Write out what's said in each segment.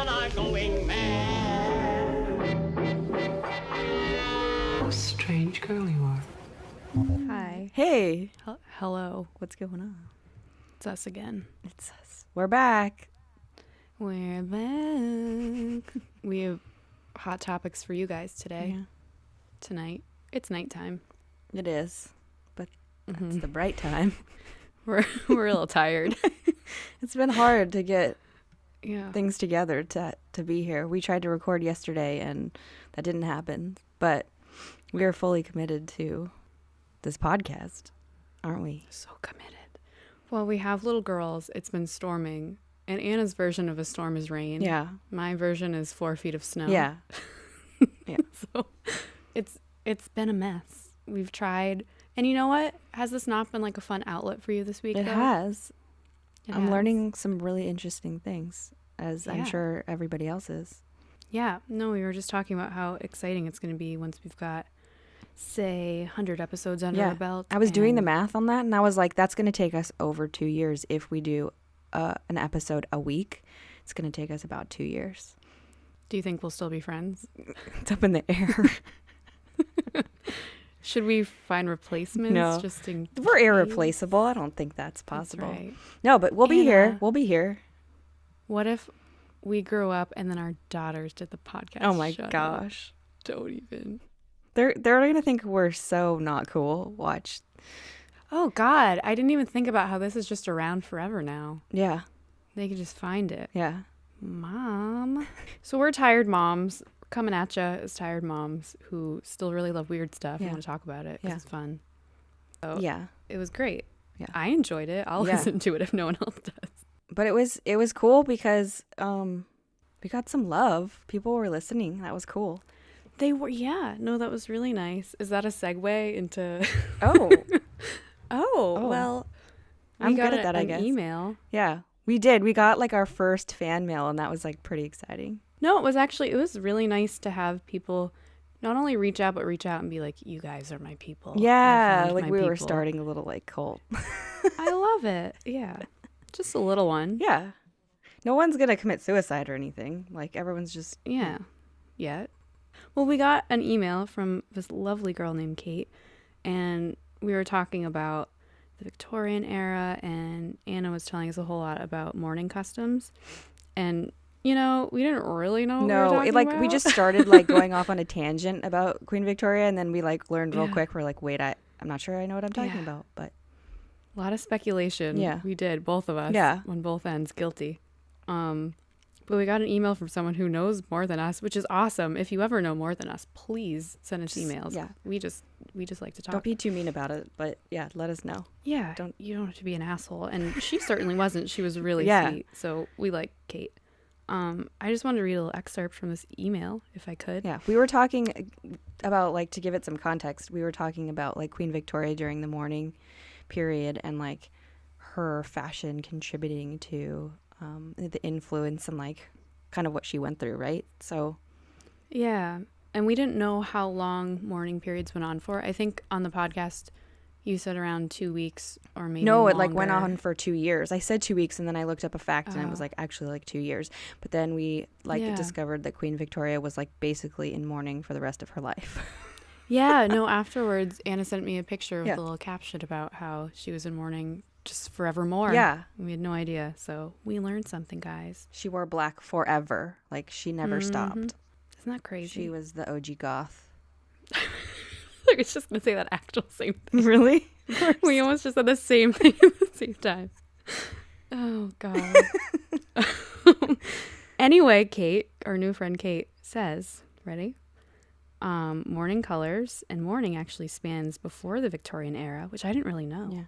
children are going mad. What a strange girl you are. Hi. Hey. Hello. What's going on? It's us again. It's us. We're back. We're back. We have hot topics for you guys today. Yeah. Tonight. It's nighttime. It is. But that's the bright time. We're a little tired. It's been hard to get Yeah. things together to be here. We tried to record yesterday and that didn't happen. But we are fully committed to this podcast, aren't we? So committed. Well, we have little girls. It's been storming. And Anna's version of a storm is rain. Yeah. My version is 4 feet of snow. Yeah. Yeah. So it's been a mess. We've tried. And you know what? Has this not been like a fun outlet for you this week? It though? has. I'm has. learning some really interesting things, as I'm Yeah. sure everybody else is. Yeah. No, we were just talking about how exciting it's going to be once we've got, say, 100 episodes under our belt. I was doing the and- math on that, and I was like, that's going to take us over 2 years if we do an episode a week. It's going to take us about 2 years. Do you think we'll still be friends? It's up in the air. Should we find replacements? No. Just in We're case? irreplaceable. I don't think that's possible. That's right. No, but we'll be here. Anna. We'll be here. What if we grew up and then our daughters did the podcast? Oh my Shut up. gosh. Don't even. They're going to think we're so not cool. Watch. Oh, God. I didn't even think about how this is just around forever now. Yeah. They could just find it. Yeah. Mom. So we're tired moms. We're coming at you as tired moms who still really love weird stuff and Yeah. want to talk about it because Yeah. it's fun. So Yeah. it was great. Yeah. I enjoyed it. I'll Yeah. listen to it if no one else does. But it was cool because we got some love. People were listening. That was cool. They were, yeah. No, that was really nice. Is that a segue into? Oh. Oh, well, we I'm got good at that, I an guess. email. Yeah. We did. We got like our first fan mail, and that was like pretty exciting. No, it was really nice to have people not only reach out, but reach out and be like, you guys are my people. I Yeah, found like my we were people." starting a little like cult. I love it. Yeah. Just a little one. Yeah. No one's gonna commit suicide or anything. Like everyone's just Yeah. Yet. Well, we got an email from this lovely girl named Kate, and we were talking about the Victorian era, and Anna was telling us a whole lot about mourning customs. And, you know, we didn't really know what we were no. talking It like about. we just started like going off on a tangent about Queen Victoria, and then we like learned real Yeah. quick. We're like, wait, I'm not sure I know what I'm talking Yeah. about, but A lot of speculation. Yeah. We did, both of us. Yeah. On both ends, guilty. But we got an email from someone who knows more than us, which is awesome. If you ever know more than us, please send us emails. yeah. We just like to talk. don't be too mean about it. But yeah, let us know. Yeah. You don't have to be an asshole. And she certainly wasn't. She was really Yeah. sweet. So we like Kate. I just wanted to read a little excerpt from this email, if I could. Yeah, we were talking about like to give it some context. We were talking about like Queen Victoria during the mourning period and like her fashion contributing to the influence and like kind of what she went through, right? So Yeah. And we didn't know how long mourning periods went on for. I think on the podcast you said around 2 weeks or maybe no, it like went longer. on for 2 years. I said 2 weeks and then I looked up a fact and it was Oh. like actually like 2 years. But then we like Yeah. discovered that Queen Victoria was like basically in mourning for the rest of her life. Yeah, no, afterwards Anna sent me a picture with Yeah. a little caption about how she was in mourning just forevermore. Yeah. We had no idea. So we learned something, guys. She wore black forever. Like she never stopped. Isn't that crazy? She was the OG goth. I was just going to say that actual same thing. Really? We almost just said the same thing at the same time. Oh, God. Anyway, Kate, our new friend Kate, says, ready? Mourning colors, and mourning actually spans before the Victorian era, which I didn't really know. Yeah.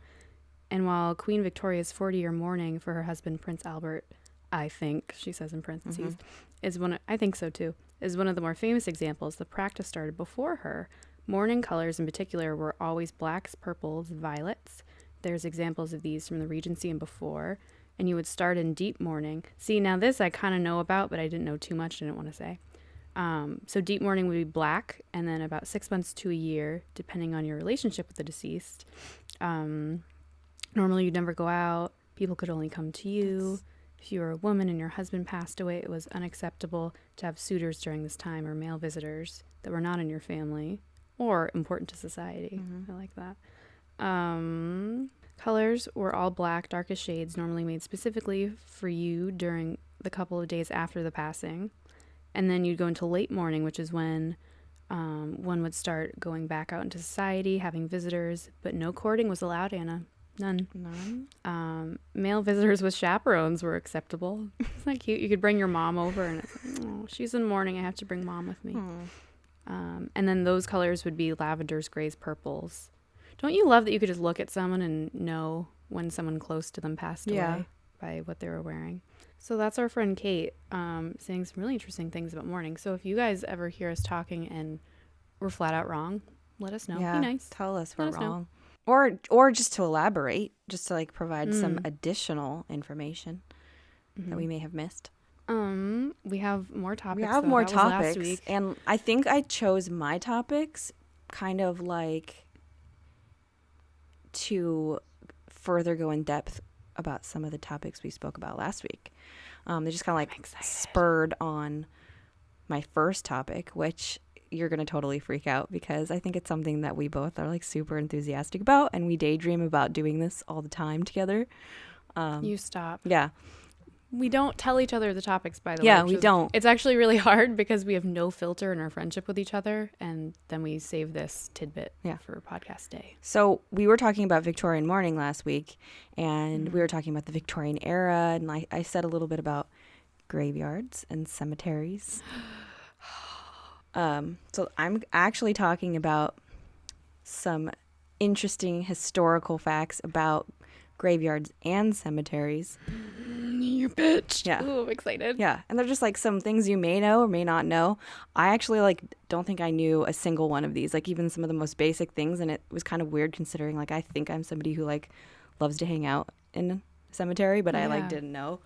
And while Queen Victoria's 40-year mourning for her husband, Prince Albert, I think, she says in parentheses, is I think so too, is one of the more famous examples, the practice started before her. Mourning colors in particular were always blacks, purples, violets. There's examples of these from the Regency and before. And you would start in deep mourning. See, now this I kind of know about, but I didn't know too much, didn't want to say. So deep mourning would be black, and then about 6 months to a year, depending on your relationship with the deceased. Normally you'd never go out. People could only come to you. If you were a woman and your husband passed away, it was unacceptable to have suitors during this time or male visitors that were not in your family or important to society. I like that. Colors were all black, darkest shades, normally made specifically for you during the couple of days after the passing. And then you'd go into late mourning, which is when one would start going back out into society, having visitors, but no courting was allowed, Anna. None. Male visitors with chaperones were acceptable. Isn't that cute? You could bring your mom over and it's like, oh, she's in mourning. I have to bring mom with me. And then those colors would be lavenders, grays, purples. Don't you love that you could just look at someone and know when someone close to them passed away by what they were wearing? So that's our friend Kate saying some really interesting things about mourning. So if you guys ever hear us talking and we're flat out wrong, let us know. Yeah, Be nice. tell us Let we're us know. wrong. Or just to elaborate, just to like provide some additional information that we may have missed. We have more topics. We have though. more That was last topics, week. and I think I chose my topics kind of like to further go in depth about some of the topics we spoke about last week. They just kind of like spurred on my first topic, which you're going to totally freak out because I think it's something that we both are like super enthusiastic about, and we daydream about doing this all the time together. You stop. Yeah. We don't tell each other the topics, by the way. Yeah, we don't. It's actually really hard because we have no filter in our friendship with each other, and then we save this tidbit for podcast day. So we were talking about Victorian mourning last week, and we were talking about the Victorian era, and I said a little bit about graveyards and cemeteries. So I'm actually talking about some interesting historical facts about graveyards and cemeteries. You bitch. Yeah. Ooh, I'm excited. Yeah, and they're just like some things you may know or may not know. I actually like don't think I knew a single one of these, like even some of the most basic things, and it was kind of weird considering like I think I'm somebody who like loves to hang out in a cemetery, but I like didn't know.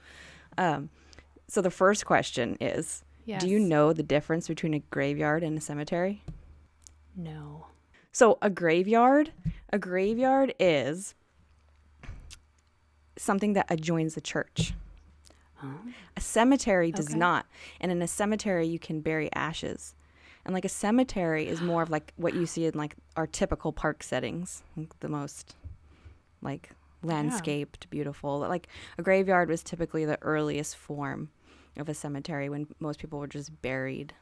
So the first question is, do you know the difference between a graveyard and a cemetery? No. So a graveyard is something that adjoins a church. A cemetery does not. And in a cemetery, you can bury ashes. And like a cemetery is more of like what you see in like our typical park settings, like the most like landscaped, beautiful. Like a graveyard was typically the earliest form of a cemetery when most people were just buried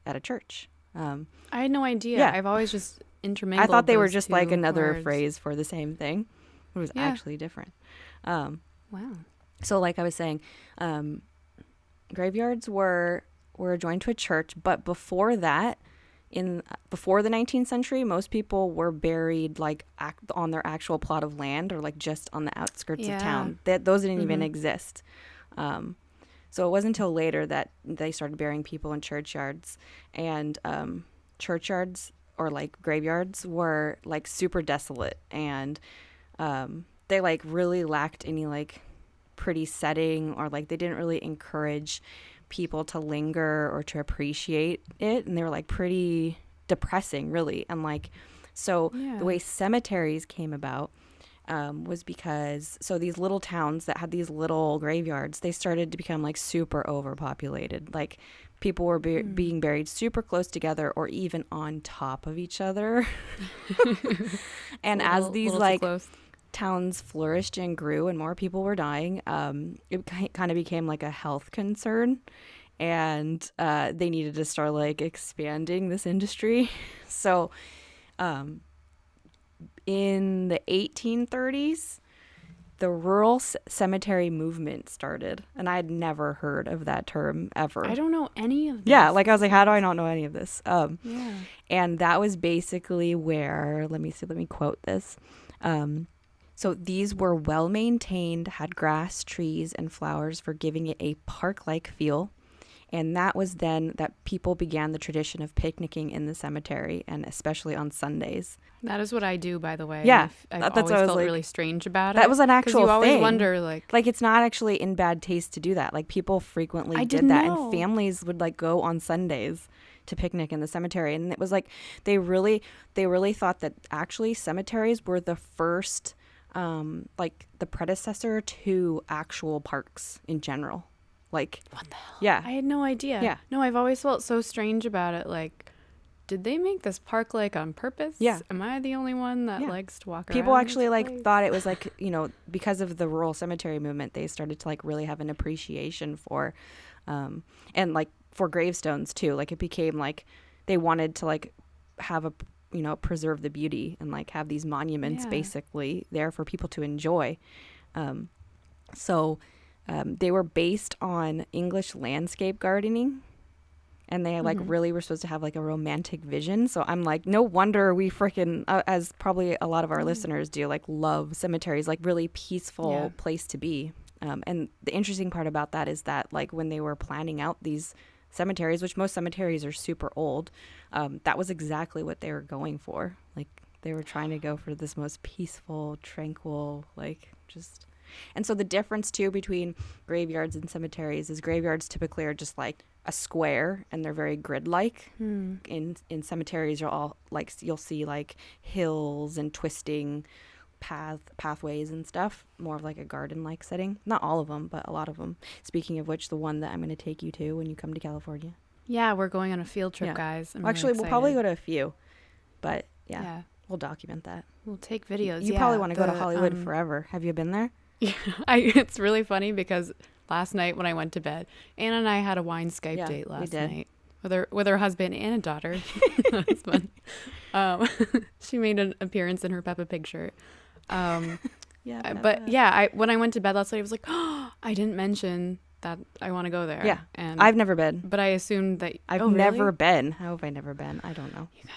at a church. I had no idea. Yeah. I've always just intermingled. I thought they were those just two like another words. phrase for the same thing. It was actually different. Wow. So like I was saying, graveyards were adjoined to a church, but before that, before the 19th century, most people were buried like on their actual plot of land or like just on the outskirts of town. Those didn't even exist. So it wasn't until later that they started burying people in churchyards, and churchyards or like graveyards were like super desolate, and they like really lacked any like pretty setting, or like they didn't really encourage people to linger or to appreciate it, and they were like pretty depressing really. And like so the way cemeteries came about was because these little towns that had these little graveyards, they started to become like super overpopulated. Like people were being buried super close together or even on top of each other. And as these like towns flourished and grew and more people were dying, it kind of became like a health concern, and they needed to start like expanding this industry. So in the 1830s, the rural cemetery movement started, and I had never heard of that term ever. I don't know any of this. Yeah, like I was like, how do I not know any of this? And that was basically where, let me quote this. So these were well maintained, had grass, trees, and flowers for giving it a park-like feel. And that was then that people began the tradition of picnicking in the cemetery, and especially on Sundays. That is what I do, by the way. Yeah, I've that's always what I was felt like, really strange about it. that was an actual you always thing. wonder, like it's not actually in bad taste to do that. Like people frequently did didn't that, know. and families would like go on Sundays to picnic in the cemetery. And it was like they really thought that actually cemeteries were the first like the predecessor to actual parks in general. Like, What the hell? yeah. I had no idea. Yeah. No, I've always felt so strange about it. Like, did they make this park like on purpose? Yeah. Am I the only one that Yeah. likes to walk around? People actually this like place? thought it was like, you know, because of the rural cemetery movement, they started to like really have an appreciation for, and like for gravestones too. Like it became like they wanted to like have a, you know, preserve the beauty and like have these monuments basically there for people to enjoy. So they were based on English landscape gardening. And they like really were supposed to have like a romantic vision. So I'm like, no wonder we freaking, as probably a lot of our listeners do, like love cemeteries, like really peaceful place to be. And the interesting part about that is that like when they were planning out these cemeteries, which most cemeteries are super old, that was exactly what they were going for. Like they were trying to go for this most peaceful, tranquil, like just. And so the difference too between graveyards and cemeteries is graveyards typically are just like a square and they're very grid-like. In cemeteries, you'll see like hills and twisting pathways and stuff, more of like a garden-like setting. Not all of them, but a lot of them. Speaking of which, the one that I'm going to take you to when you come to California. Yeah, we're going on a field trip, guys. I'm Actually, really we'll probably excited. go to a few, but yeah, we'll document that. We'll take videos. You probably want to go to Hollywood forever. Have you been there? Yeah, it's really funny because last night when I went to bed, Anna and I had a wine Skype date last night with her husband and a daughter. That was fun. She made an appearance in her Peppa Pig shirt. When I went to bed last night, I was like, oh, I didn't mention that I want to go there. Yeah, and I've never been. But I assumed that I've never been. How have I never been? I don't know. You guys.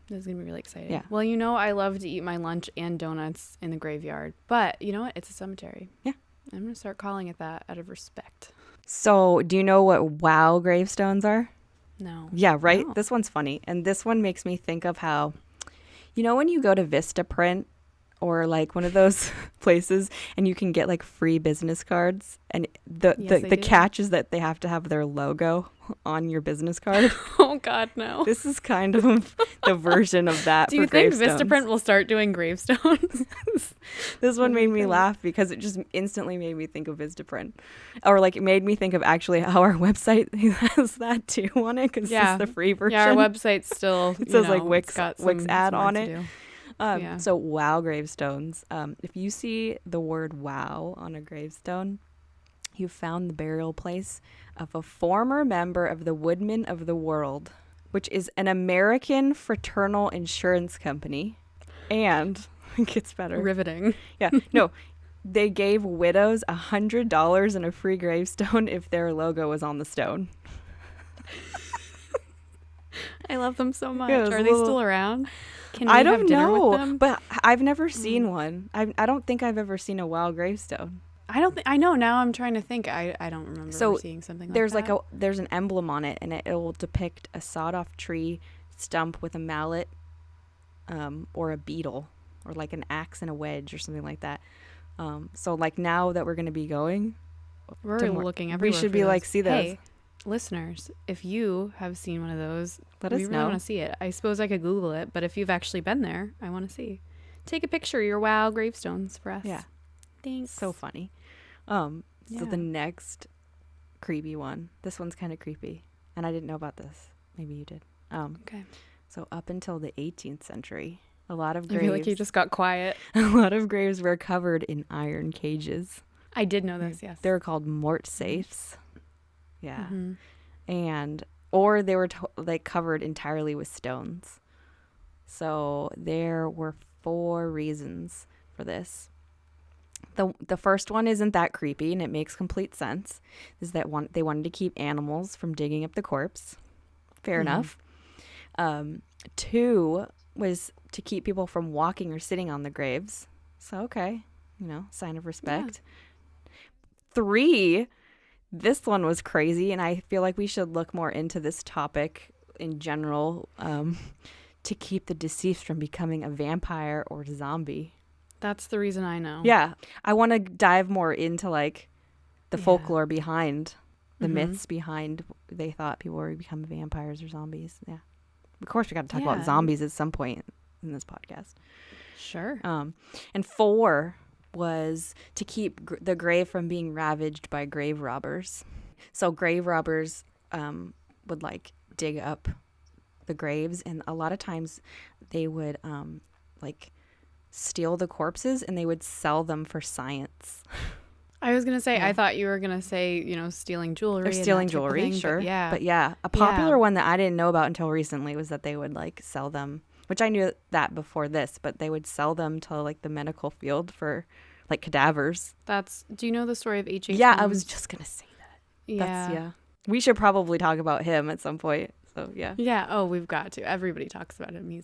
This is going to be really exciting. Yeah. Well, you know, I love to eat my lunch and donuts in the graveyard. But you know what? It's a cemetery. Yeah. I'm going to start calling it that out of respect. So, do you know what WOW gravestones are? No. Yeah, right? No. This one's funny. And this one makes me think of how, you know, when you go to Vistaprint or like one of those places and you can get like free business cards and the catch is that they have to have their logo on your business card. Oh God, no. This is kind of the version of that. Do you think Vistaprint will start doing gravestones? This one made me laugh because it just instantly made me think of Vistaprint, or like it made me think of actually how our website has that too on it because it's the free version. Yeah, our website's still it says like Wix ad on it. Yeah. So WOW gravestones. If you see the word WOW on a gravestone, you found the burial place of a former member of the Woodmen of the World, which is an American fraternal insurance company. And it gets better. Riveting. Yeah. No, they gave widows $100 in a free gravestone if their logo was on the stone. I love them so much. Yeah, Are they still around? Can we I don't have dinner know, with them? but I've never seen one. I don't think I've ever seen a WOW gravestone. I know now. I'm trying to think. I don't remember seeing something like that. There's an emblem on it, and it will depict a sawed-off tree stump with a mallet, or a beetle, or like an axe and a wedge, or something like that. So like now that we're gonna be going, we're looking everywhere. We should for be those. like, see those. Hey, listeners, if you have seen one of those, let us we really know. want to see it. I suppose I could Google it, but if you've actually been there, I want to see. Take a picture of your WOW gravestones for us. Yeah. Thanks. So funny. So the next creepy one. This one's kind of creepy, and I didn't know about this. Maybe you did. Okay. So up until the 18th century, a lot of I graves. feel like you just got quiet. A lot of graves were covered in iron cages. I did know this. Yes. They were called mort safes. Yeah. Mm-hmm. Or they were covered entirely with stones. So there were 4 reasons for this. The first one isn't that creepy, and it makes complete sense. Is that they wanted to keep animals from digging up the corpse. Fair enough. 2 was to keep people from walking or sitting on the graves. So okay, sign of respect. Yeah. 3, this one was crazy, and I feel like we should look more into this topic in general, to keep the deceased from becoming a vampire or zombie. That's the reason I know. Yeah. I want to dive more into like the folklore behind the myths behind they thought people were becoming vampires or zombies. Yeah. Of course we got to talk about zombies at some point in this podcast. Sure. And 4 was to keep the grave from being ravaged by grave robbers. So grave robbers would like dig up the graves, and a lot of times they would like steal the corpses and they would sell them for science. I was gonna say, I thought you were gonna say, stealing jewelry. Or stealing jewelry, sure. But yeah, a popular one that I didn't know about until recently was that they would like sell them, which I knew that before this, but they would sell them to like the medical field for like cadavers. Do you know the story of H.H. Yeah, I Holmes? was just gonna say that. Yeah. Yeah. We should probably talk about him at some point. So yeah. Yeah. Oh, we've got to. Everybody talks about him.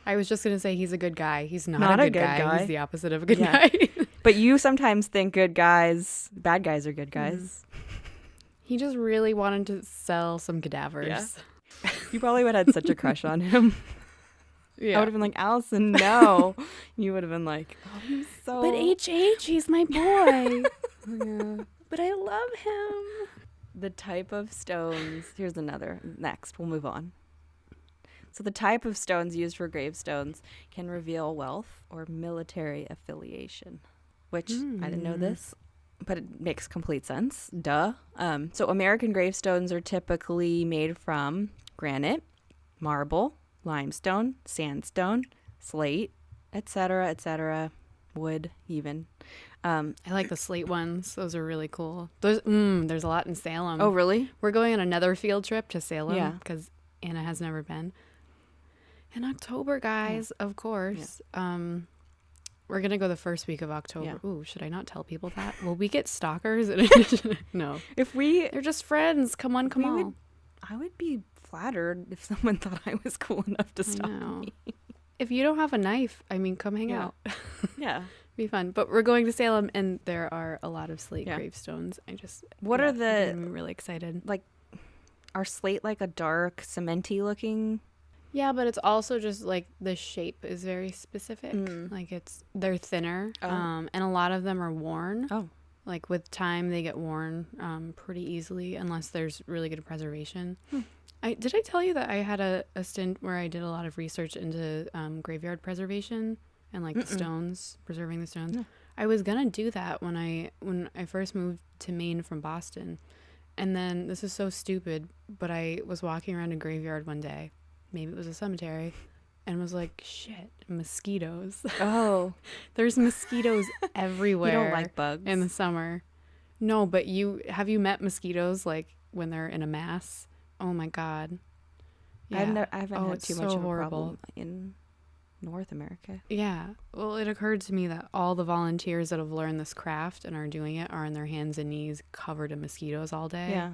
I was just gonna say he's a good guy. He's not a good guy. He's the opposite of a good guy. But you sometimes think bad guys are good guys. He just really wanted to sell some cadavers. Yeah. You probably would have had such a crush on him. Yeah. I would have been like, Allison, no. You would have been like, oh, he's so... But H.H., he's my boy. Yeah. But I love him. The type of stones. Here's another. Next, we'll move on. So the type of stones used for gravestones can reveal wealth or military affiliation, which I didn't know this, but it makes complete sense. Duh. So American gravestones are typically made from granite, marble, limestone, sandstone, slate, etc., wood even. I like the slate ones. Those are really cool. There's a lot in Salem. Oh, really? We're going on another field trip to Salem. Yeah. Because Anna has never been. In October, guys, of course. Yeah. We're going to go the first week of October. Yeah. Ooh, should I not tell people that? Will we get stalkers? No. They're just friends. Come on. I would be flattered if someone thought I was cool enough to stalk me. If you don't have a knife, come hang out. Yeah. Be fun. But we're going to Salem, and there are a lot of slate gravestones. I'm really excited. Like, are slate like a dark, cementy looking? Yeah, but it's also just like the shape is very specific. Like they're thinner, and a lot of them are worn. Oh, like with time they get worn pretty easily unless there's really good preservation. Did I tell you that I had a stint where I did a lot of research into graveyard preservation and like the stones, preserving the stones? No. I was gonna do that when I first moved to Maine from Boston, and then this is so stupid, but I was walking around a graveyard one day. Maybe it was a cemetery, and was like, shit, mosquitoes. Oh. There's mosquitoes everywhere. You don't like bugs? In the summer. No, but have you met mosquitoes, like, when they're in a mass? Oh, my God. Yeah. I haven't had too much of a problem in North America. Yeah. Well, it occurred to me that all the volunteers that have learned this craft and are doing it are on their hands and knees covered in mosquitoes all day. Yeah.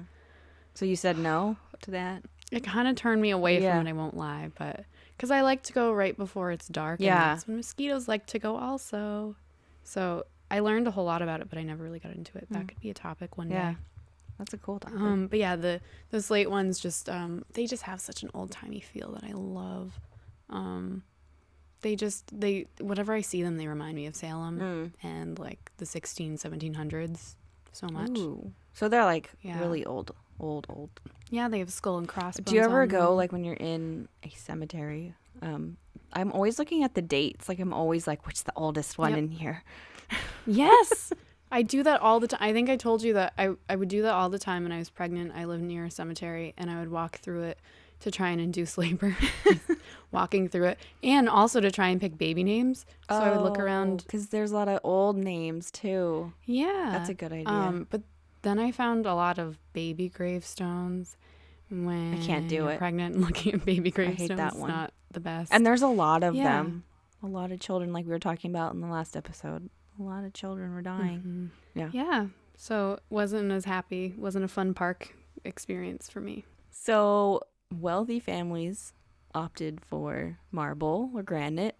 So you said no to that? It kind of turned me away from it, I won't lie, but because I like to go right before it's dark. Yeah. And that's when mosquitoes like to go also. So I learned a whole lot about it, but I never really got into it. That could be a topic one day. That's a cool topic. But yeah, the slate ones just, they just have such an old timey feel that I love. Whenever I see them, they remind me of Salem and like the 1700s so much. Ooh. So they're like really old. Yeah, they have skull and crossbones. Do you ever go like when you're in a cemetery? I'm always looking at the dates. Like I'm always like, which the oldest one in here? Yes, I do that all the time. I think I told you that I would do that all the time when I was pregnant. I lived near a cemetery, and I would walk through it to try and induce labor, walking through it, and also to try and pick baby names. So I would look around because there's a lot of old names too. Yeah, that's a good idea. But then I found a lot of baby gravestones. When I can't do it. Pregnant and looking at baby gravestones, I hate that one. Not the best. And there's a lot of them. A lot of children, like we were talking about in the last episode. A lot of children were dying. Mm-hmm. Yeah. So wasn't a fun park experience for me. So wealthy families opted for marble or granite.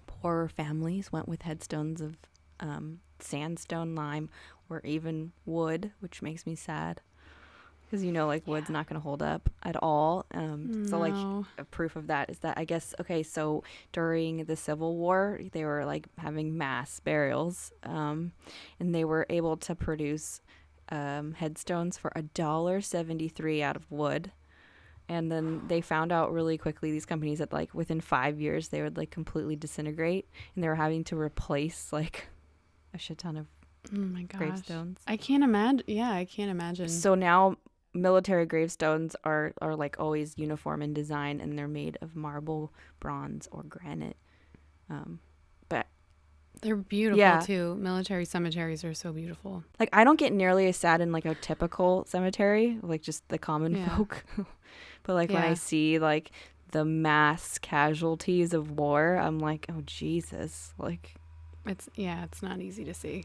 Poorer families went with headstones of sandstone, lime, or even wood, which makes me sad. Because like wood's not going to hold up at all. So like a proof of that is that I guess, so during the Civil War, they were like having mass burials, and they were able to produce headstones for $1.73 out of wood. And then they found out really quickly, these companies, that like within 5 years they would like completely disintegrate, and they were having to replace like a shit ton of Oh my gosh. gravestones. I can't imagine. Yeah, I can't imagine. So now military gravestones are like always uniform in design, and they're made of marble, bronze, or granite. But They're beautiful Yeah. too. Military cemeteries are so beautiful. like I don't get nearly as sad in like a typical cemetery, like just the common Yeah. folk. But like when I Yeah. see like the mass casualties of war, I'm like, oh Jesus, like It's not easy to see.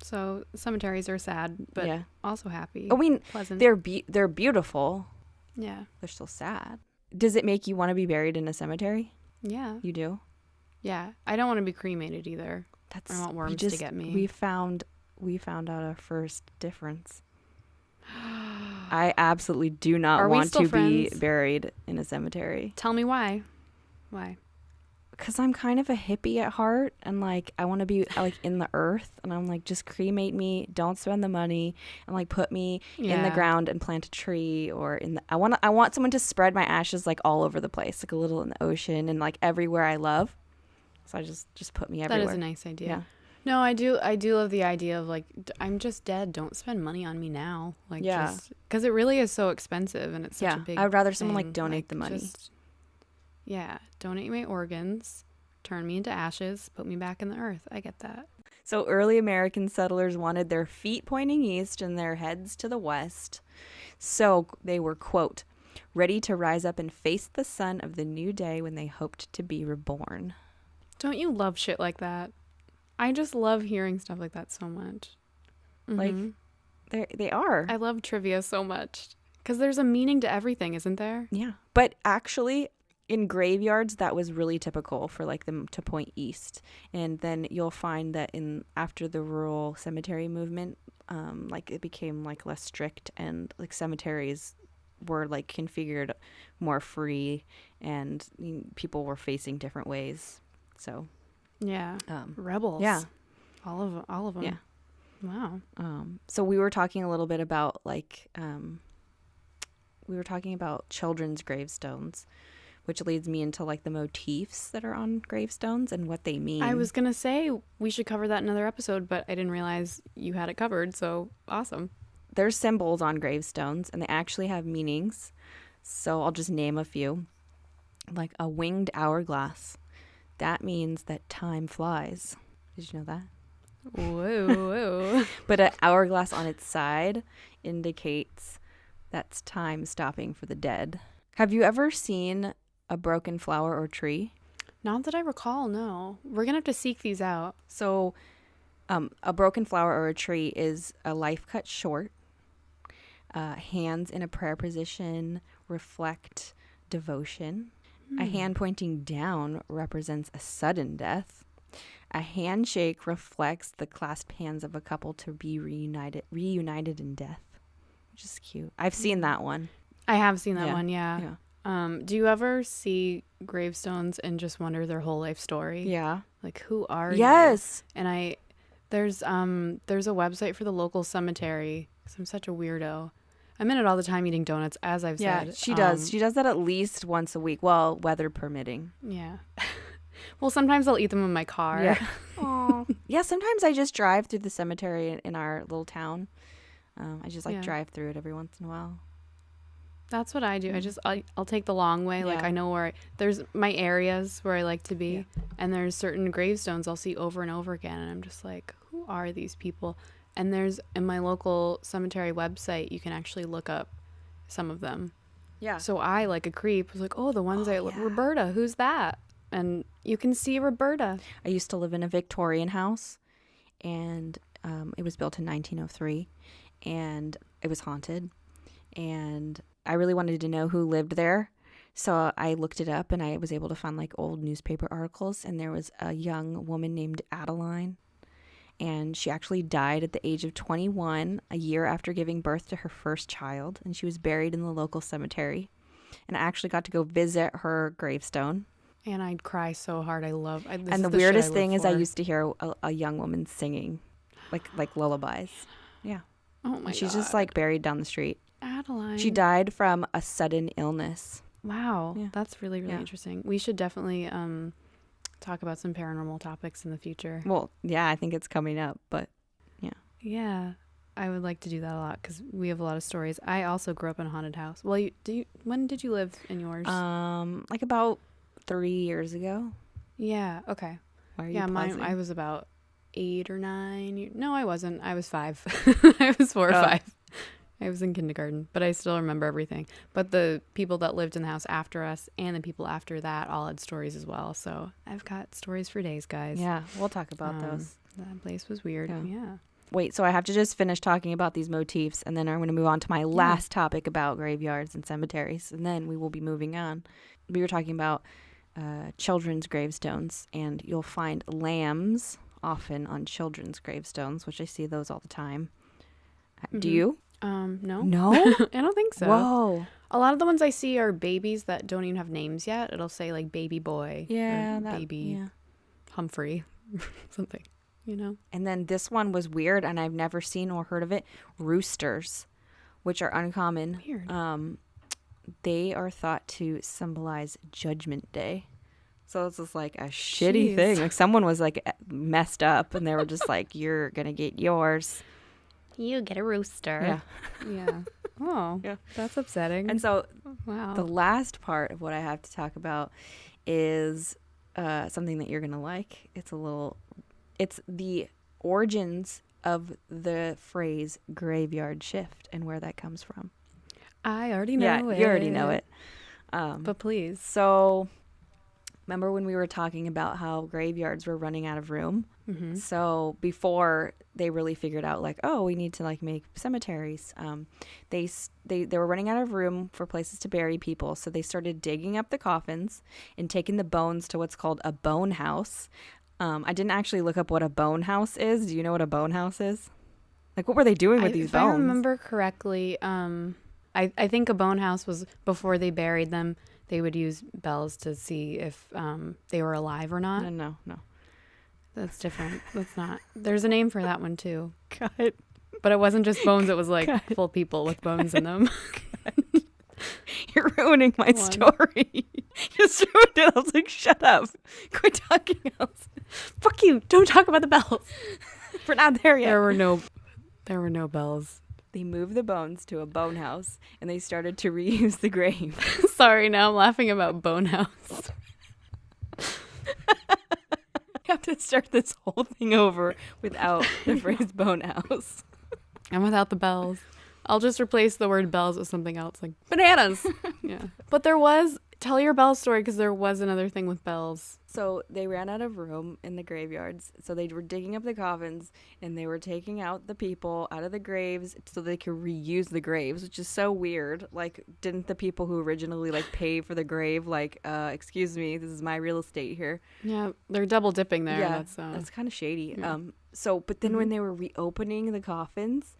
So cemeteries are sad, but yeah. also happy. I mean, pleasant. they're beautiful. Yeah. They're still sad. Does it make you want to be buried in a cemetery? Yeah. You do? Yeah. I don't want to be cremated either. That's I want we worms to get me. We found out our first difference. I absolutely do not Are we want still to be friends? buried in a cemetery. Tell me why. Why? Because I'm kind of a hippie at heart, and like I want to be like in the earth, and I'm like, just cremate me, don't spend the money, and like put me in the Yeah. ground and plant a tree, or in the I want someone to spread my ashes like all over the place, like a little in the ocean and like everywhere I love. So I just put me everywhere. That is a nice idea. Yeah. No, I do love the idea of like I'm just dead. Don't spend money on me now. Like Yeah. because it really is so expensive and it's such Yeah, a big I would rather someone thing. like donate the money. Yeah, donate my organs, turn me into ashes, put me back in the earth. I get that. So early American settlers wanted their feet pointing east and their heads to the west. So they were, quote, ready to rise up and face the sun of the new day when they hoped to be reborn. Don't you love shit like that? I just love hearing stuff like that so much. Like, Mhm. they are. I love trivia so much because there's a meaning to everything, isn't there? Yeah. But actually, in graveyards, that was really typical for like them to point east. And then you'll find that after the rural cemetery movement, like it became like less strict, and like cemeteries were like configured more free, and people were facing different ways. So Yeah. um, Rebels. yeah. All of them. Yeah. Wow. So we were talking a little bit about like we were talking about children's gravestones, which leads me into like the motifs that are on gravestones and what they mean. I was going to say we should cover that in another episode, but I didn't realize you had it covered. So awesome. There's symbols on gravestones, and they actually have meanings. So I'll just name a few. Like a winged hourglass. That means that time flies. Did you know that? Whoa, whoa. But an hourglass on its side indicates that's time stopping for the dead. Have you ever seen a broken flower or tree? Not that I recall, no. We're going to have to seek these out. So a broken flower or a tree is a life cut short. Hands in a prayer position reflect devotion. A hand pointing down represents a sudden death. A handshake reflects the clasped hands of a couple to be reunited in death, which is cute. I've seen that one. I have seen that Yeah. one, yeah. Do you ever see gravestones and just wonder their whole life story? Yeah. Like, who are you? Yes. And there's a website for the local cemetery. 'Cause I'm such a weirdo. I'm in it all the time eating donuts, as I've Yeah, said. she does. She does that at least once a week. Well, weather permitting. Yeah. Well, sometimes I'll eat them in my car. Yeah. Aw. Yeah, sometimes I just drive through the cemetery in our little town. I just Yeah. drive through it every once in a while. That's what I do. I'll take the long way. Like Yeah. I know there's my areas where I like to be, Yeah. and there's certain gravestones I'll see over and over again, and I'm just like, who are these people? And there's in my local cemetery website, you can actually look up some of them. Yeah. So I, like a creep, was like, oh, the ones yeah. Roberta, who's that? And you can see Roberta. I used to live in a Victorian house, and it was built in 1903, and it was haunted, and I really wanted to know who lived there. So I looked it up, and I was able to find like old newspaper articles, and there was a young woman named Adeline, and she actually died at the age of 21, a year after giving birth to her first child, and she was buried in the local cemetery. And I actually got to go visit her gravestone. And I'd cry so hard. And the weirdest thing is I used to hear a young woman singing like lullabies. Yeah. Oh my And she's God. just like buried down the street. Madeline. She died from a sudden illness. Wow. Yeah. That's really, really Yeah. interesting. We should definitely talk about some paranormal topics in the future. Well, yeah, I think it's coming up, but Yeah. I would like to do that a lot because we have a lot of stories. I also grew up in a haunted house. Well, when did you live in yours? like about 3 years ago. Yeah. Okay. Why are you Yeah, pausing? I was about 8 or 9. No, I wasn't. I was 5. I was 4 or 5. I was in kindergarten, but I still remember everything. But the people that lived in the house after us and the people after that all had stories as well. So I've got stories for days, guys. Yeah, we'll talk about those. That place was weird. Yeah. Wait, so I have to just finish talking about these motifs, and then I'm going to move on to my last topic about graveyards and cemeteries, and then we will be moving on. We were talking about children's gravestones, and you'll find lambs often on children's gravestones, which I see those all the time. Do you? No. No? I don't think so. Whoa. A lot of the ones I see are babies that don't even have names yet. It'll say like baby boy. Yeah, or baby Humphrey, something, you know? And then this one was weird, and I've never seen or heard of it. Roosters, which are uncommon. Weird. They are thought to symbolize Judgment Day. So this is like a shitty thing. Like someone was like messed up, and they were just like, "You're gonna get yours. You get a rooster." Yeah. Yeah. Oh, Yeah. That's upsetting. And so wow. the last part of what I have to talk about is something that you're gonna like. It's the origins of the phrase graveyard shift and where that comes from. I already know it. You already know it. But please. So remember when we were talking about how graveyards were running out of room? Mm-hmm. So before they really figured out like, oh, we need to like make cemeteries, they were running out of room for places to bury people. So they started digging up the coffins and taking the bones to what's called a bone house. I didn't actually look up what a bone house is. Do you know what a bone house is? Like, what were they doing with these bones? If I remember correctly, I think a bone house was before they buried them. They would use bells to see if they were alive or not. No. That's different. That's not. There's a name for that one too. Cut. But it wasn't just bones. It was like full people with bones in them. You're ruining my story. You just ruined it. I was like, shut up. Quit talking else. Fuck you. Don't talk about the bells. We're not there yet. There were no bells. They moved the bones to a bone house, and they started to reuse the grave. Sorry, now I'm laughing about bone house. You have to start this whole thing over without the phrase bone house. And without the bells. I'll just replace the word bells with something else, like bananas. Yeah. But tell your bell story, because there was another thing with bells. So they ran out of room in the graveyards. So they were digging up the coffins, and they were taking out the people out of the graves so they could reuse the graves, which is so weird. Like, didn't the people who originally like pay for the grave, like, excuse me, this is my real estate here? Yeah, they're double dipping there. Yeah, that's kind of shady. Yeah. But then when they were reopening the coffins,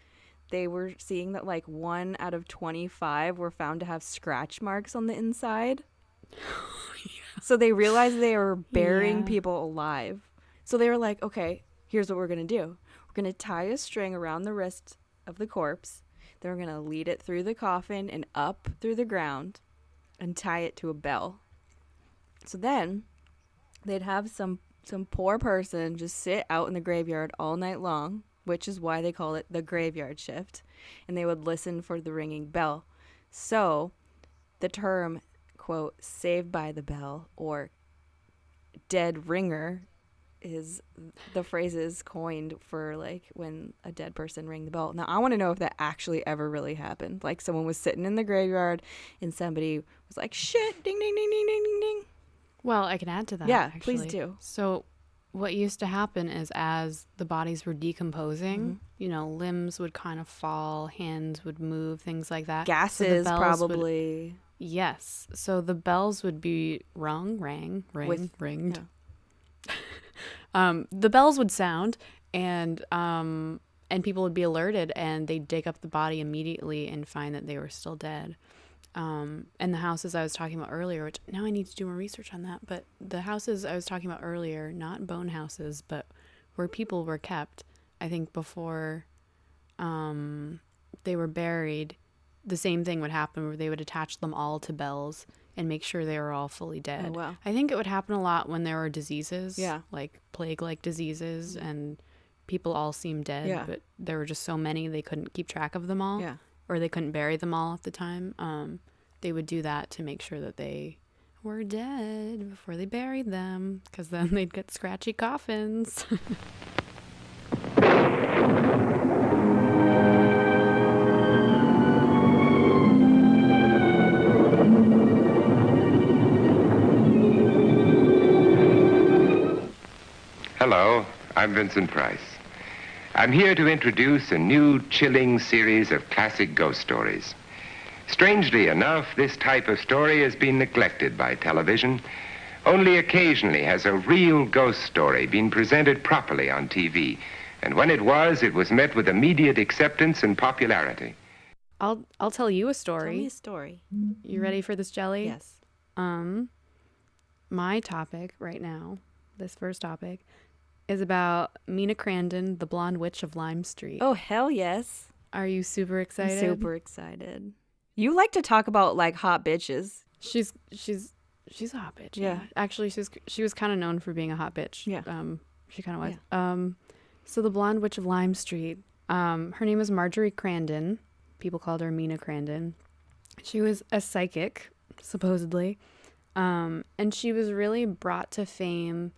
they were seeing that like 1 out of 25 were found to have scratch marks on the inside. So they realized they were burying people alive. So they were like, okay, here's what we're going to do. We're going to tie a string around the wrist of the corpse. Then we're going to lead it through the coffin and up through the ground and tie it to a bell. So then they'd have some poor person just sit out in the graveyard all night long, which is why they call it the graveyard shift. And they would listen for the ringing bell. So the term, quote, saved by the bell or dead ringer is the phrases coined for like when a dead person rang the bell. Now I want to know if that actually ever really happened. Like someone was sitting in the graveyard and somebody was like, shit, ding, ding, ding, ding, ding, ding, ding. Well, I can add to that. Yeah, actually. please do. So what used to happen is as the bodies were decomposing, limbs would kind of fall, hands would move, things like that. Gases probably. Yes. So the bells would be ringed. Yeah. The bells would sound and people would be alerted and they'd dig up the body immediately and find that they were still dead. And the houses I was talking about earlier, which now I need to do more research on that, but the houses I was talking about earlier, not bone houses, but where people were kept, I think before they were buried, the same thing would happen where they would attach them all to bells and make sure they were all fully dead. Oh, wow. I think it would happen a lot when there were diseases, Yeah. like plague-like diseases, and people all seemed dead, Yeah. but there were just so many they couldn't keep track of them all, Yeah. or they couldn't bury them all at the time. They would do that to make sure that they were dead before they buried them, because then they'd get scratchy coffins. Hello, I'm Vincent Price. I'm here to introduce a new chilling series of classic ghost stories. Strangely enough, this type of story has been neglected by television. Only occasionally has a real ghost story been presented properly on TV. And when it was met with immediate acceptance and popularity. I'll tell you a Tell story. me a story. You ready for this, Jelly? Yes. My topic right now, this first topic, is about Mina Crandon, the blonde witch of Lime Street. Oh, hell yes. Are you super excited? I'm super excited. You like to talk about like hot bitches. She's a hot bitch. Yeah. Actually, she was kind of known for being a hot bitch. Yeah. She kind of was. So the blonde witch of Lime Street. Her name is Marjorie Crandon. People called her Mina Crandon. She was a psychic, supposedly, and she was really brought to fame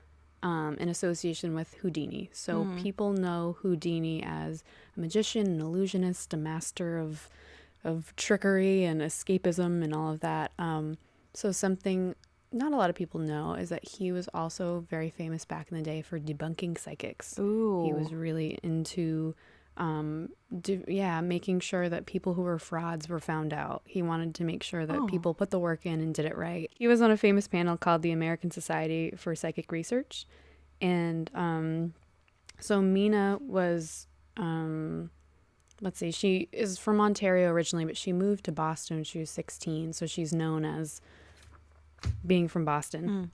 in association with Houdini. So people know Houdini as a magician, an illusionist, a master of trickery and escapism and all of that. So something not a lot of people know is that he was also very famous back in the day for debunking psychics. Ooh. He was really into making sure that people who were frauds were found out. He wanted to make sure that people put the work in and did it right. He was on a famous panel called the American Society for Psychic Research. And so Mina was, she is from Ontario originally, but she moved to Boston when she was 16. So she's known as being from Boston.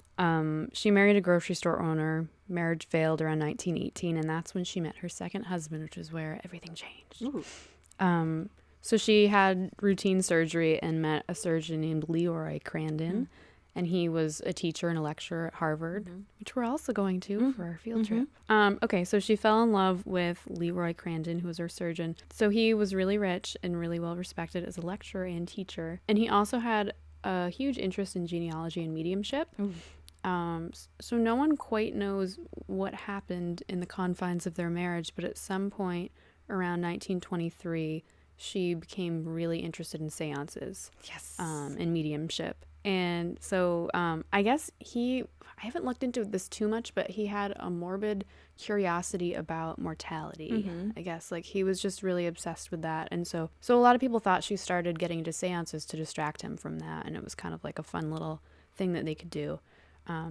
She married a grocery store owner. Marriage failed around 1918, and that's when she met her second husband, which is where everything changed. Ooh. So she had routine surgery and met a surgeon named Leroy Crandon, and he was a teacher and a lecturer at Harvard, which we're also going to for our field trip. Okay, so she fell in love with Leroy Crandon, who was her surgeon. So he was really rich and really well respected as a lecturer and teacher, and he also had a huge interest in genealogy and mediumship. So no one quite knows what happened in the confines of their marriage, but at some point around 1923, she became really interested in seances. Yes. And mediumship. And so I guess I haven't looked into this too much, but he had a morbid curiosity about mortality. I guess like he was just really obsessed with that. And so a lot of people thought she started getting into seances to distract him from that. And it was kind of like a fun little thing that they could do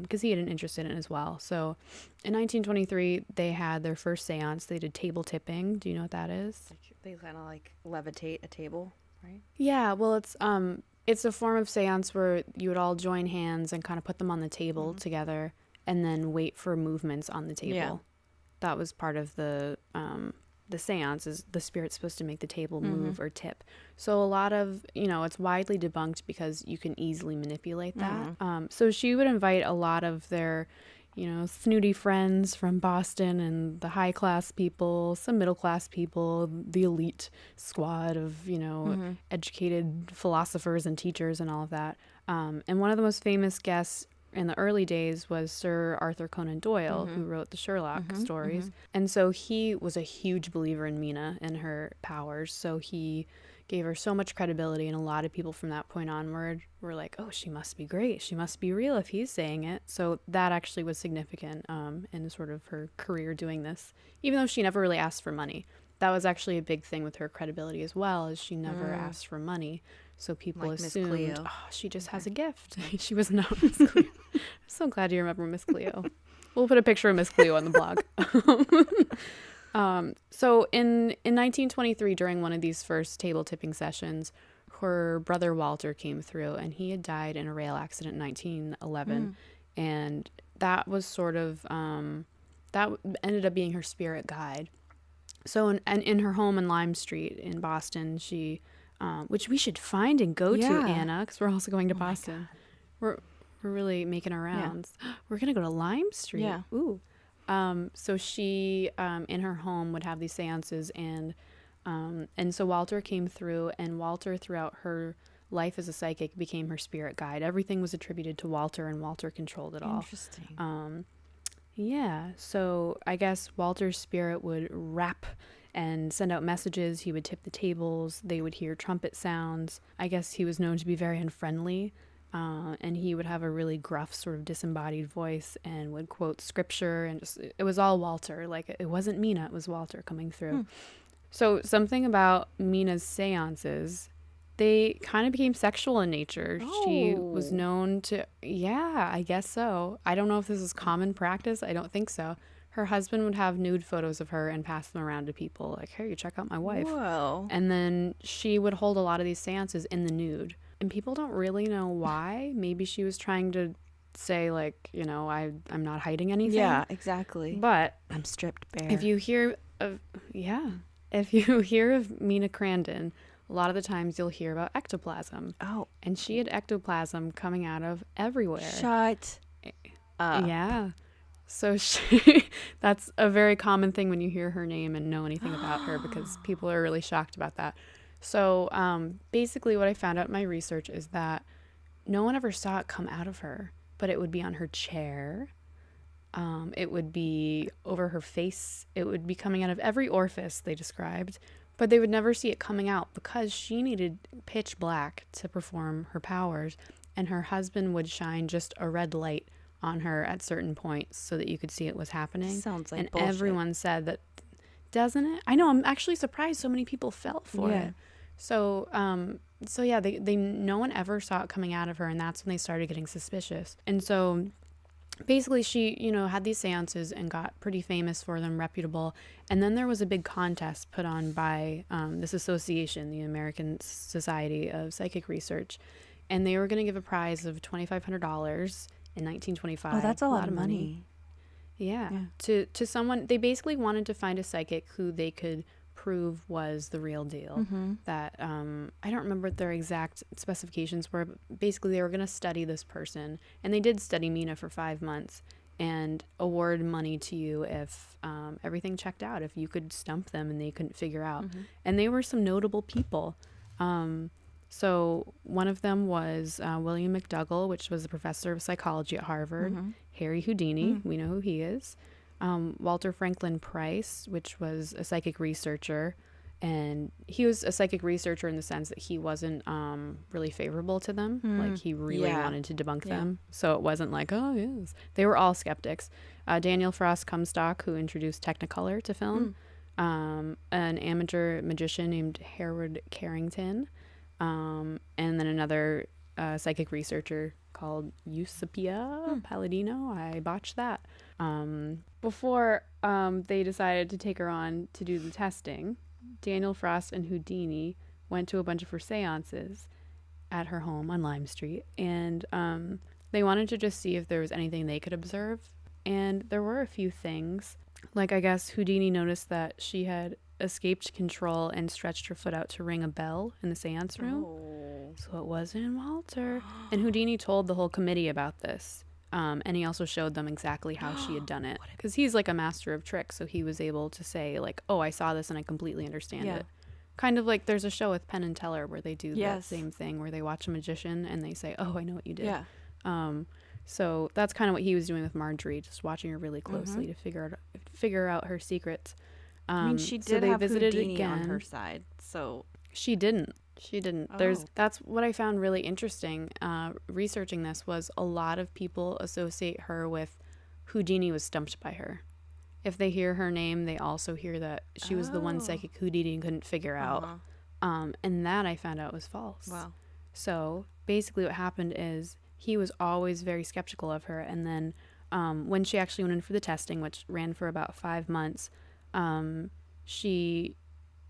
because he had an interest in it as well. So in 1923, they had their first seance. They did table tipping. Do you know what that is? They kind of like levitate a table, right? Yeah, well, it's a form of seance where you would all join hands and kind of put them on the table together and then wait for movements on the table. Yeah. That was part of the seance, is the spirit's supposed to make the table move or tip. So a lot of, it's widely debunked because you can easily manipulate that. So she would invite a lot of their, snooty friends from Boston and the high class people, some middle class people, the elite squad of, educated philosophers and teachers and all of that. And one of the most famous guests in the early days was Sir Arthur Conan Doyle, who wrote the Sherlock stories. And so he was a huge believer in Mina and her powers. So he gave her so much credibility, and a lot of people from that point onward were like, oh, she must be great. She must be real if he's saying it. So that actually was significant in sort of her career doing this, even though she never really asked for money. That was actually a big thing with her credibility as well, is she never asked for money. So people Like Miss assumed, Cleo. oh, she just has a gift. She was not Miss Cleo. I'm so glad you remember Miss Cleo. We'll put a picture of Miss Cleo on the blog. So in 1923, during one of these first table tipping sessions, her brother Walter came through, and he had died in a rail accident in 1911. And that was sort of, that ended up being her spirit guide. So in her home in Lime Street in Boston, she which we should find and go to, Yeah. Anna, because we're also going to Boston. We're really making our rounds. We're gonna go to Lime Street. Yeah. Ooh. So she, in her home, would have these seances, and so Walter came through, and Walter, throughout her life as a psychic, became her spirit guide. Everything was attributed to Walter, and Walter controlled it all. Interesting. Yeah, so I guess Walter's spirit would rap and send out messages. He would tip the tables. They would hear trumpet sounds. I guess he was known to be very unfriendly, and he would have a really gruff, sort of disembodied voice, and would quote scripture, and just, it was all Walter. Like, it wasn't Mina, it was Walter coming through. So something about Mina's seances, they kind of became sexual in nature. She was known to, I guess so. I don't know if this is common practice. I don't think so. Her husband would have nude photos of her and pass them around to people. Like, here, you check out my wife. Whoa. And then she would hold a lot of these seances in the nude. And people don't really know why. Maybe she was trying to say, like, you know, I'm not hiding anything. Yeah, exactly. But I'm stripped bare. if you hear of, if you hear of Mina Crandon, a lot of the times you'll hear about ectoplasm. Oh. And she had ectoplasm coming out of everywhere. Shut up. Yeah. So that's a very common thing when you hear her name and know anything about her, because people are really shocked about that. So basically what I found out in my research is that no one ever saw it come out of her, but it would be on her chair. It would be over her face. It would be coming out of every orifice, they described, but they would never see it coming out because she needed pitch black to perform her powers, and her husband would shine just a red light on her at certain points so that you could see it was happening. Sounds like and bullshit. Everyone said that, doesn't it? I know, I'm actually surprised so many people fell for it. So yeah, they no one ever saw it coming out of her, and that's when they started getting suspicious. And so basically she, you know, had these seances and got pretty famous for them, reputable. And then there was a big contest put on by this association, the American Society of Psychic Research, and they were going to give a prize of $2,500 in 1925. Oh, that's a lot of money. Yeah. To someone, they basically wanted to find a psychic who they could prove was the real deal. That I don't remember what their exact specifications were, but basically they were going to study this person, and they did study Mina for 5 months and award money to you if everything checked out, if you could stump them and they couldn't figure out. And they were some notable people. So one of them was William McDougall, which was a professor of psychology at Harvard. Harry Houdini, we know who he is. Walter Franklin Price, which was a psychic researcher. And he was a psychic researcher in the sense that he wasn't really favorable to them. Like, he really wanted to debunk them. So it wasn't like, oh, yes. They were all skeptics. Daniel Frost Comstock, who introduced Technicolor to film. An amateur magician named Harold Carrington. And then another psychic researcher called Eusapia Palladino. I botched that. Before they decided to take her on to do the testing, Daniel Frost and Houdini went to a bunch of her seances at her home on Lime Street, and they wanted to just see if there was anything they could observe. And there were a few things. Like, I guess Houdini noticed that she had escaped control and stretched her foot out to ring a bell in the seance room. So it wasn't Walter. And Houdini told the whole committee about this. And he also showed them exactly how she had done it. Because he's like a master of tricks, so he was able to say, like, oh, I saw this and I completely understand it. Kind of like there's a show with Penn and Teller where they do that same thing, where they watch a magician and they say, oh, I know what you did. So that's kind of what he was doing with Marjorie, just watching her really closely to figure out her secrets. I mean, she did have Houdini on her side, so she didn't. Oh. That's what I found really interesting. Researching this was a lot of people associate her with Houdini was stumped by her. If they hear her name, they also hear that she was the one psychic Houdini couldn't figure out. And that I found out was false. Wow. So basically what happened is he was always very skeptical of her. And then when she actually went in for the testing, which ran for about 5 months, she,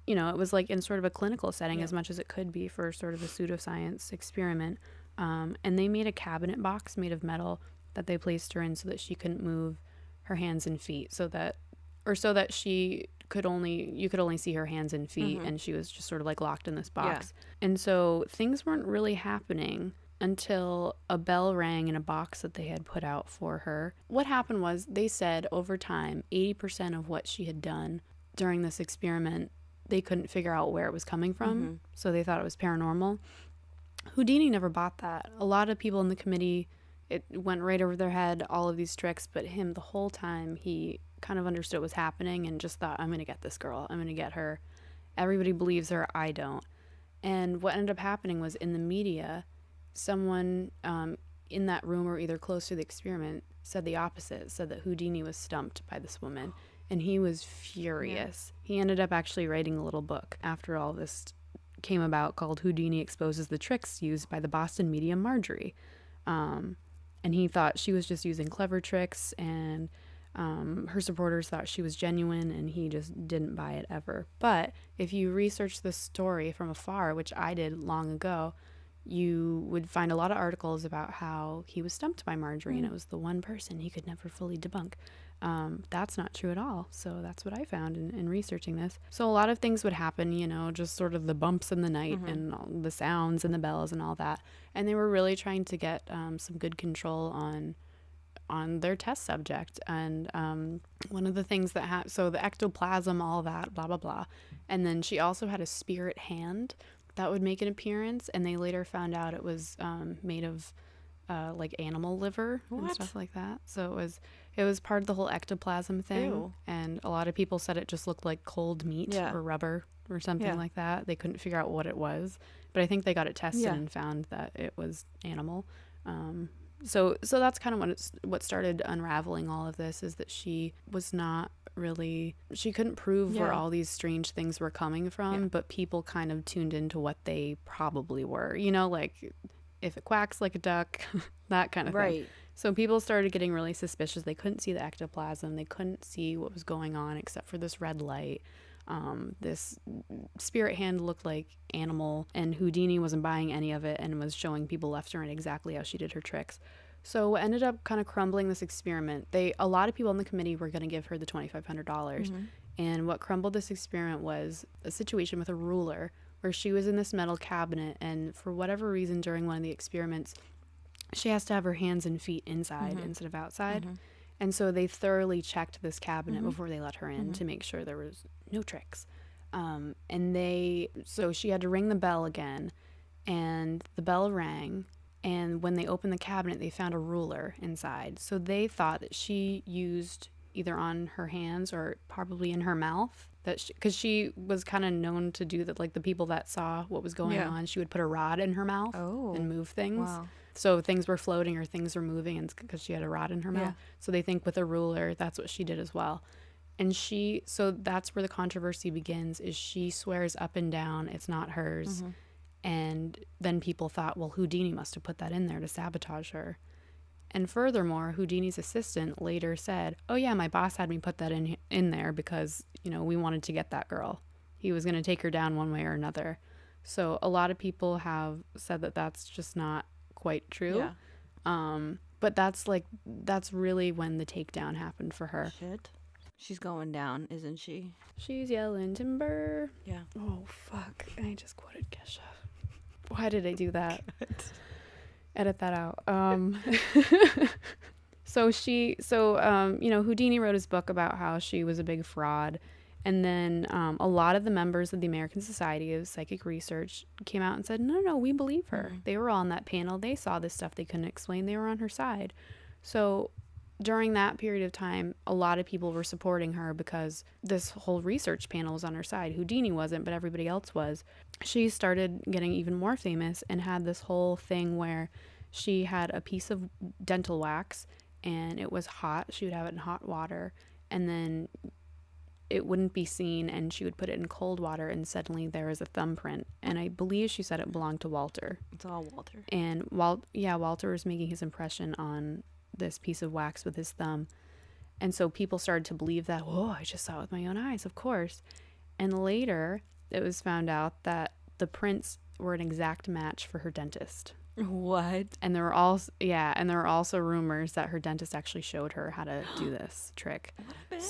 you know, it was like in sort of a clinical setting as much as it could be for sort of a pseudoscience experiment. And they made a cabinet box made of metal that they placed her in so that she couldn't move her hands and feet, so that she could only see her hands and feet, and she was just sort of like locked in this box. And so things weren't really happening until a bell rang in a box that they had put out for her. What happened was, they said over time 80% of what she had done during this experiment, they couldn't figure out where it was coming from, so they thought it was paranormal. Houdini never bought that. A lot of people in the committee, it went right over their head, all of these tricks, but him, the whole time, he kind of understood what was happening and just thought, I'm going to get this girl. I'm going to get her. Everybody believes her. I don't. And what ended up happening was, in the media, someone in that room or either close to the experiment said the opposite, said that Houdini was stumped by this woman. And he was furious. He ended up actually writing a little book after all this came about called Houdini Exposes the Tricks Used by the Boston Medium Marjorie. And he thought she was just using clever tricks, and her supporters thought she was genuine, and he just didn't buy it ever. But if you research this story from afar, which I did long ago, you would find a lot of articles about how he was stumped by Marjorie, and it was the one person he could never fully debunk. That's not true at all. So that's what I found in researching this. So a lot of things would happen, you know, just sort of the bumps in the night and all the sounds and the bells and all that. And they were really trying to get some good control on their test subject. And one of the things that so the ectoplasm, all that, blah, blah, blah. And then she also had a spirit hand that would make an appearance. And they later found out it was made of like animal liver and stuff like that. So it was part of the whole ectoplasm thing. Ew. And a lot of people said it just looked like cold meat or rubber or something like that. They couldn't figure out what it was, but I think they got it tested and found that it was animal. So that's kind of what started unraveling all of this, is that she was not really, she couldn't prove where all these strange things were coming from, but people kind of tuned into what they probably were, you know, like if it quacks like a duck, that kind of thing. So people started getting really suspicious. They couldn't see the ectoplasm. They couldn't see what was going on except for this red light. This spirit hand looked like animal, and Houdini wasn't buying any of it and was showing people left and right exactly how she did her tricks. So what ended up kind of crumbling this experiment, a lot of people in the committee were going to give her the $2,500. And what crumbled this experiment was a situation with a ruler, where she was in this metal cabinet, and for whatever reason during one of the experiments, she has to have her hands and feet inside instead of outside. And so they thoroughly checked this cabinet before they let her in to make sure there was no tricks. So she had to ring the bell again, and the bell rang. And when they opened the cabinet, they found a ruler inside. So they thought that she used either on her hands or probably in her mouth, because she was kind of known to do that. Like the people that saw what was going on, she would put a rod in her mouth and move things. So things were floating or things were moving, and because she had a rod in her mouth. So they think with a ruler, that's what she did as well. And so that's where the controversy begins, is she swears up and down it's not hers. And then people thought, well, Houdini must have put that in there to sabotage her. And furthermore, Houdini's assistant later said, oh yeah, my boss had me put that in there because, you know, we wanted to get that girl. He was going to take her down one way or another. So a lot of people have said that that's just not quite true. But that's really when the takedown happened for her. Shit. She's going down, isn't she? She's yelling timber. Yeah. Oh, fuck. I just quoted Kesha. Why did I do that? Edit that out. You know, Houdini wrote his book about how she was a big fraud. And then a lot of the members of the American Society of Psychic Research came out and said, no, we believe her. They were all on that panel. They saw this stuff they couldn't explain. They were on her side. So during that period of time, a lot of people were supporting her because this whole research panel was on her side. Houdini wasn't, but everybody else was. She started getting even more famous and had this whole thing where she had a piece of dental wax and it was hot. She would have it in hot water, and then it wouldn't be seen, and she would put it in cold water, and suddenly there was a thumbprint. And I believe she said it belonged to Walter. It's all Walter. And Walter was making his impression on this piece of wax with his thumb. And so people started to believe that, whoa, I just saw it with my own eyes, of course. And later it was found out that the prints were an exact match for her dentist. What? And there were also rumors that her dentist actually showed her how to do this trick. What a bitch.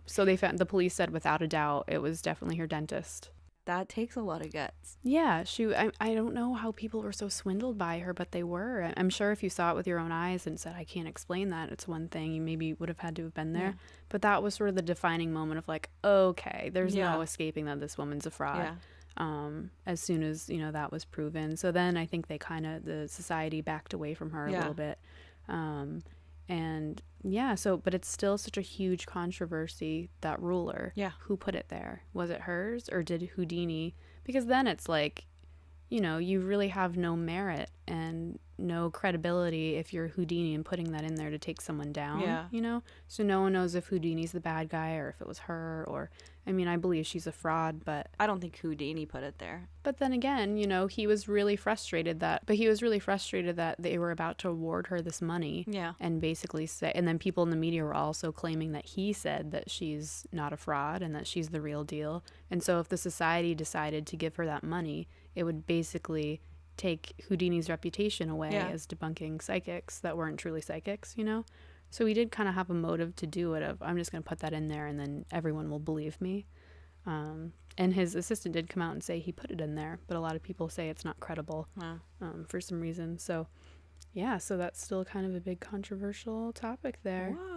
So they found, the police said without a doubt it was definitely her dentist. That takes a lot of guts. Yeah, I don't know how people were so swindled by her, but they were. I'm sure if you saw it with your own eyes and said, I can't explain that, it's one thing, you maybe would have had to have been there. Yeah. But that was sort of the defining moment of like, okay, there's no escaping that this woman's a fraud. Yeah. As soon as, that was proven. So then I think the society backed away from her a little bit. But it's still such a huge controversy, that ruler. Yeah. Who put it there? Was it hers or did Houdini? Because then it's like, you really have no merit and no credibility if you're Houdini and putting that in there to take someone down. Yeah. So no one knows if Houdini's the bad guy or if it was her, or I believe she's a fraud, but I don't think Houdini put it there. But then again, he was really frustrated that they were about to award her this money. Yeah. And basically say, and then people in the media were also claiming that he said that she's not a fraud and that she's the real deal. And so if the society decided to give her that money, it would basically take Houdini's reputation away as debunking psychics that weren't truly psychics, So he did kind of have a motive to do it of, I'm just going to put that in there and then everyone will believe me. And his assistant did come out and say he put it in there, but a lot of people say it's not credible for some reason. So, so that's still kind of a big controversial topic there. Whoa.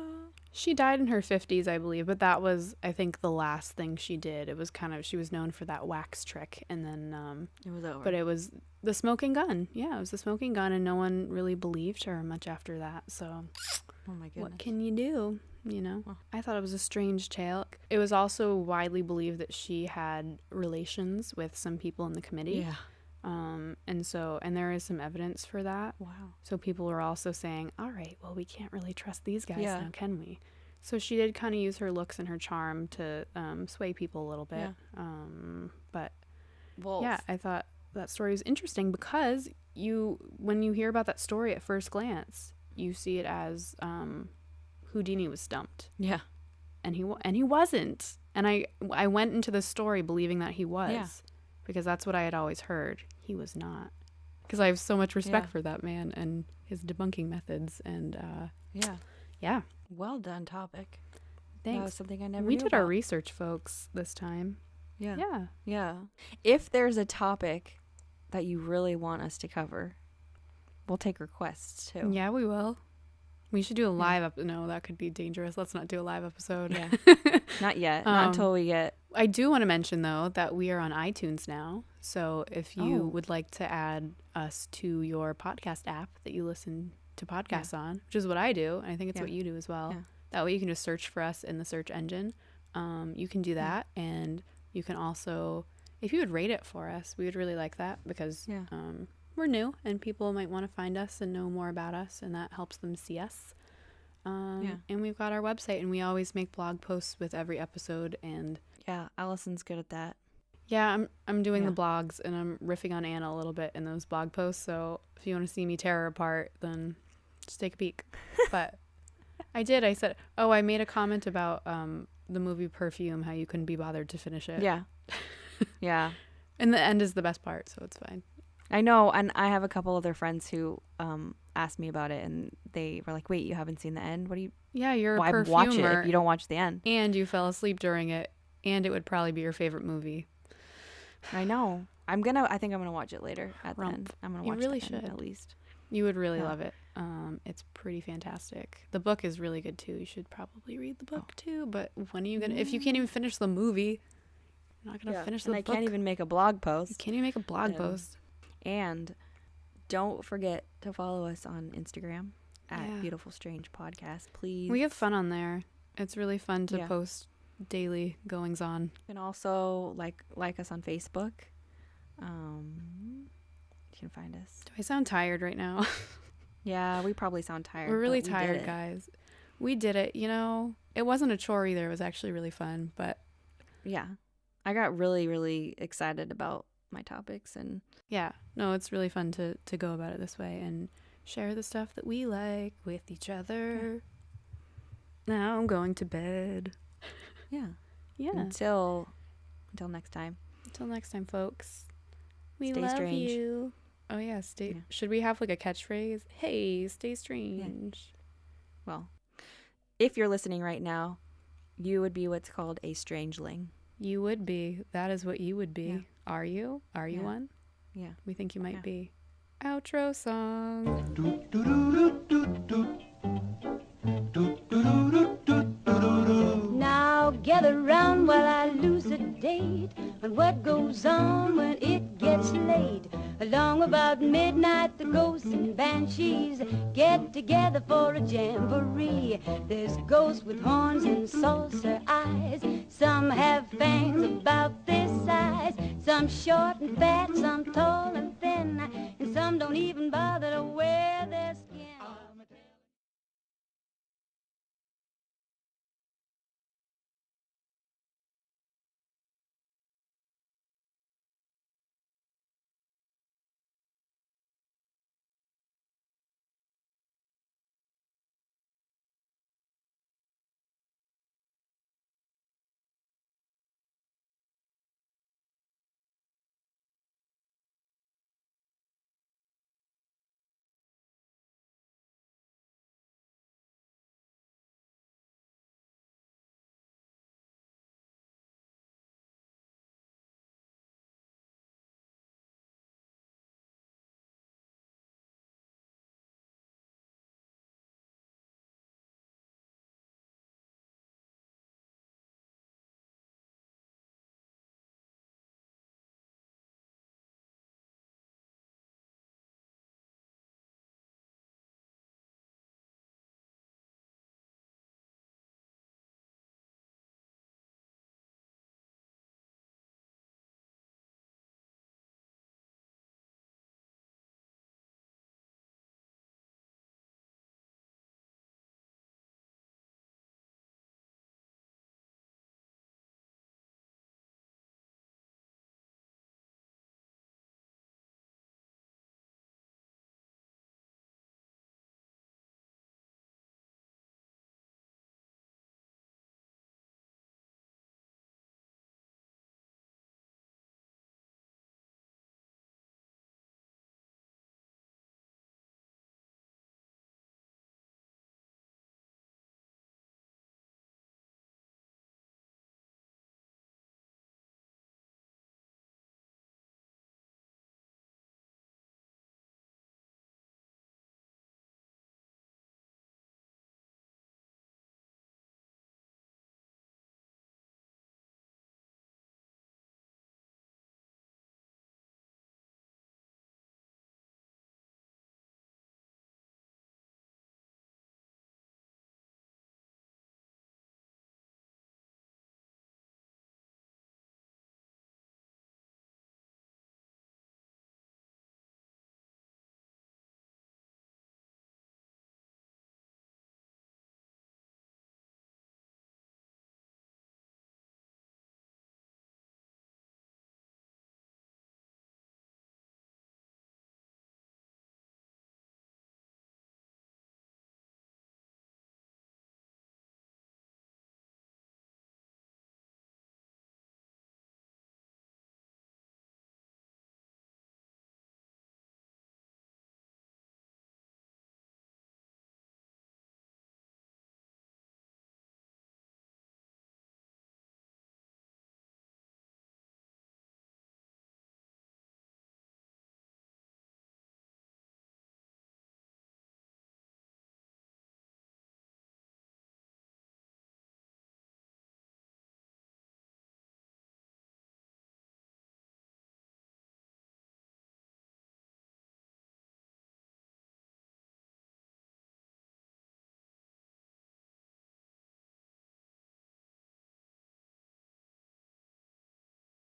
She died in her 50s, I believe, but that was, I think, the last thing she did. It was she was known for that wax trick, and then it was over. But it was the smoking gun. Yeah, it was the smoking gun, and no one really believed her much after that. So, oh my goodness, what can you do? I thought it was a strange tale. It was also widely believed that she had relations with some people in the committee. Yeah. And there is some evidence for that. Wow. So people were also saying, all right, well, we can't really trust these guys now, can we? So she did kind of use her looks and her charm to sway people a little bit. Yeah. I thought that story was interesting because when you hear about that story at first glance, you see it as Houdini was stumped. Yeah. And he wasn't. And I went into the story believing that he was. Yeah. Because that's what I had always heard. He was not. Because I have so much respect for that man and his debunking methods. And yeah. Well done, topic. Thanks. That was something I never We knew did about. our research, folks, this time. Yeah. Yeah. Yeah. If there's a topic that you really want us to cover, we'll take requests too. Yeah, we will. We should do a live No, that could be dangerous. Let's not do a live episode. Yeah. Not yet. Not until we get... I do want to mention, though, that we are on iTunes now. So if you would like to add us to your podcast app that you listen to podcasts on, which is what I do, and I think it's what you do as well. Yeah. That way you can just search for us in the search engine. You can do that. And you can also, if you would rate it for us, we would really like that because... we're new and people might want to find us and know more about us, and that helps them see us. And we've got our website, and we always make blog posts with every episode. And Allison's good at that. I'm doing the blogs, and I'm riffing on Anna a little bit in those blog posts. So if you want to see me tear her apart, then just take a peek. But I said, I made a comment about the movie Perfume, how you couldn't be bothered to finish it. Yeah. And the end is the best part, so it's fine. I know, and I have a couple other friends who asked me about it, and they were like, "Wait, you haven't seen the end? What do you?" Yeah, you're why a perfumer. Watch it if you don't watch the end. And you fell asleep during it, and it would probably be your favorite movie. I know. I think I'm gonna watch it later at the end. I'm gonna watch it. You really the should. End, at least. You would really love it. It's pretty fantastic. The book is really good too. You should probably read the book too. But when are you gonna? If you can't even finish the movie, you're not gonna finish the book. I can't even make a blog post. You can't even make a blog post. And don't forget to follow us on Instagram at Beautiful Strange Podcast, please. We have fun on there. It's really fun to post daily goings on. And also like us on Facebook. You can find us. Do I sound tired right now? Yeah, we probably sound tired. We're really tired, guys. We did it. It wasn't a chore either. It was actually really fun. But yeah, I got really, really excited about my topics, and it's really fun to go about it this way and share the stuff that we like with each other. Now I'm going to bed. Until next time, folks, We Stay love strange. you. Oh yeah, stay. Yeah. Should we have like a catchphrase? Hey, stay strange. Well, if you're listening right now, you would be what's called a strangeling. You would be. That is what you would be. Yeah. Are you? Are you Yeah. one? Yeah. We think you might Yeah. be. Outro song. Now gather round while I elucidate on what goes on when it gets late. Along about midnight, the ghosts and banshees get together for a jamboree. There's ghosts with horns and saucer eyes. Some have fangs about this size. Some short and fat, some tall and thin.